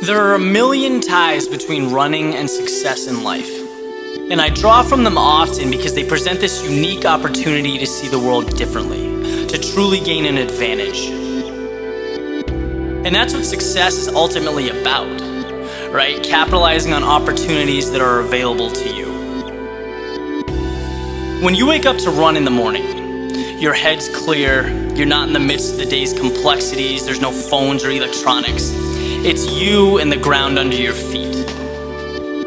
There are a million ties between running and success in life, and I draw from them often because they present this unique opportunity to see the world differently, to truly gain an advantage. And that's what success is ultimately about, right? Capitalizing on opportunities that are available to you. When you wake up to run in the morning, your head's clear, you're not in the midst of the day's complexities, there's no phones or electronics. It's you and the ground under your feet.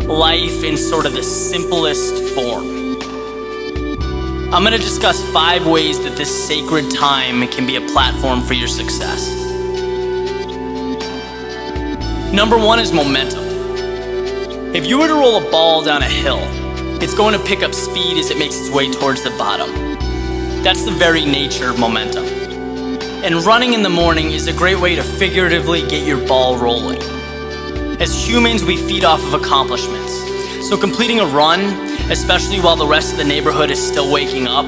Life in sort of the simplest form. I'm going to discuss 5 ways that this sacred time can be a platform for your success. Number 1 is momentum. If you were to roll a ball down a hill, it's going to pick up speed as it makes its way towards the bottom. That's the very nature of momentum. And running in the morning is a great way to figuratively get your ball rolling. As humans, we feed off of accomplishments. So completing a run, especially while the rest of the neighborhood is still waking up,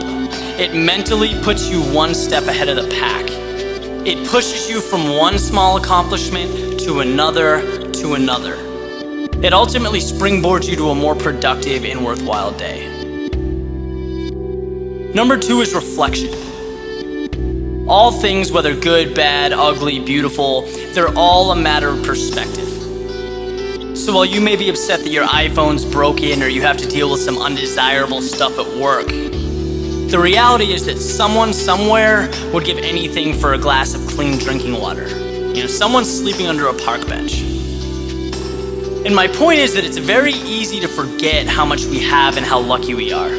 it mentally puts you one step ahead of the pack. It pushes you from one small accomplishment to another to another. It ultimately springboards you to a more productive and worthwhile day. Number 2 is reflection. All things, whether good, bad, ugly, beautiful, they're all a matter of perspective. So while you may be upset that your iPhone's broken or you have to deal with some undesirable stuff at work, the reality is that someone somewhere would give anything for a glass of clean drinking water. Someone's sleeping under a park bench. And my point is that it's very easy to forget how much we have and how lucky we are.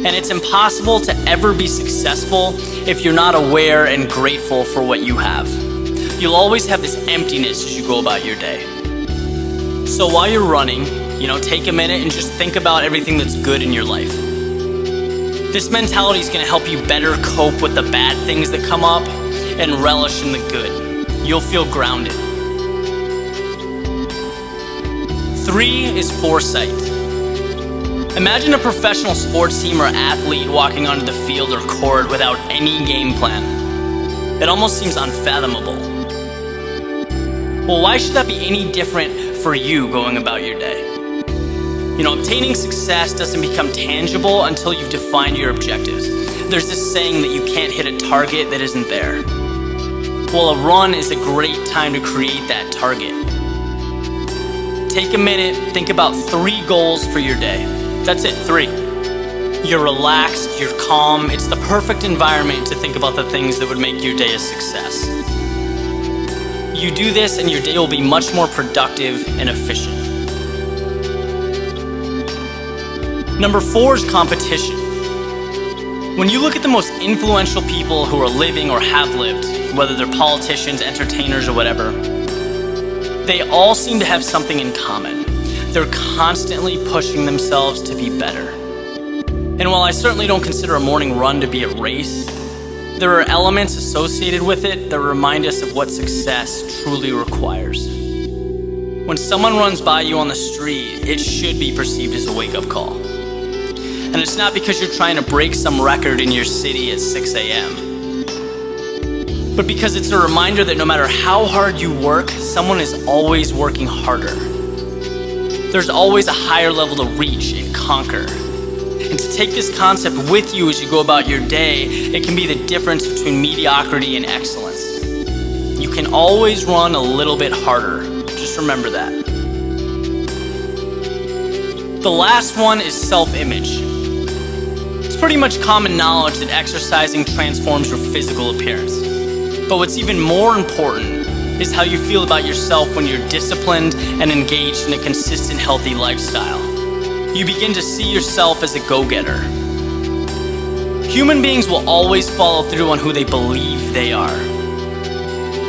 And it's impossible to ever be successful if you're not aware and grateful for what you have. You'll always have this emptiness as you go about your day. So while you're running, take a minute and just think about everything that's good in your life. This mentality is going to help you better cope with the bad things that come up and relish in the good. You'll feel grounded. 3 is foresight. Imagine a professional sports team or athlete walking onto the field or court without any game plan. It almost seems unfathomable. Well, why should that be any different for you going about your day? Obtaining success doesn't become tangible until you've defined your objectives. There's this saying that you can't hit a target that isn't there. Well, a run is a great time to create that target. Take a minute, think about 3 goals for your day. That's it, 3. You're relaxed, you're calm. It's the perfect environment to think about the things that would make your day a success. You do this and your day will be much more productive and efficient. Number 4 is competition. When you look at the most influential people who are living or have lived, whether they're politicians, entertainers, or whatever, they all seem to have something in common. They're constantly pushing themselves to be better. And while I certainly don't consider a morning run to be a race, there are elements associated with it that remind us of what success truly requires. When someone runs by you on the street, it should be perceived as a wake-up call. And it's not because you're trying to break some record in your city at 6 a.m., but because it's a reminder that no matter how hard you work, someone is always working harder. There's always a higher level to reach and conquer. And to take this concept with you as you go about your day, it can be the difference between mediocrity and excellence. You can always run a little bit harder. Just remember that. The last one is self-image. It's pretty much common knowledge that exercising transforms your physical appearance. But what's even more important is how you feel about yourself when you're disciplined and engaged in a consistent, healthy lifestyle. You begin to see yourself as a go-getter. Human beings will always follow through on who they believe they are.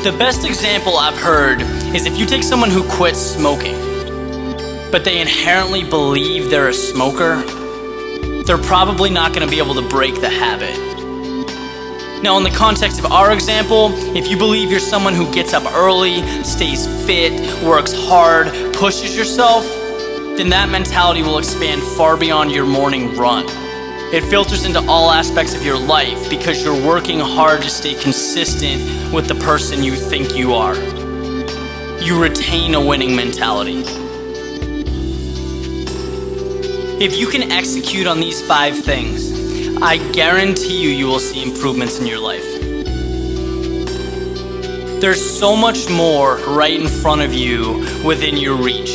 The best example I've heard is if you take someone who quits smoking, but they inherently believe they're a smoker, they're probably not going to be able to break the habit. Now, in the context of our example, if you believe you're someone who gets up early, stays fit, works hard, pushes yourself, then that mentality will expand far beyond your morning run. It filters into all aspects of your life because you're working hard to stay consistent with the person you think you are. you retain a winning mentality. If you can execute on these 5 things, I guarantee you will see improvements in your life. There's so much more right in front of you within your reach.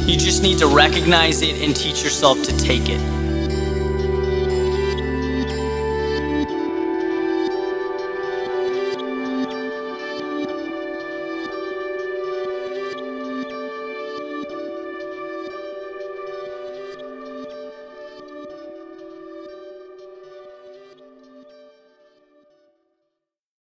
You just need to recognize it and teach yourself to take it.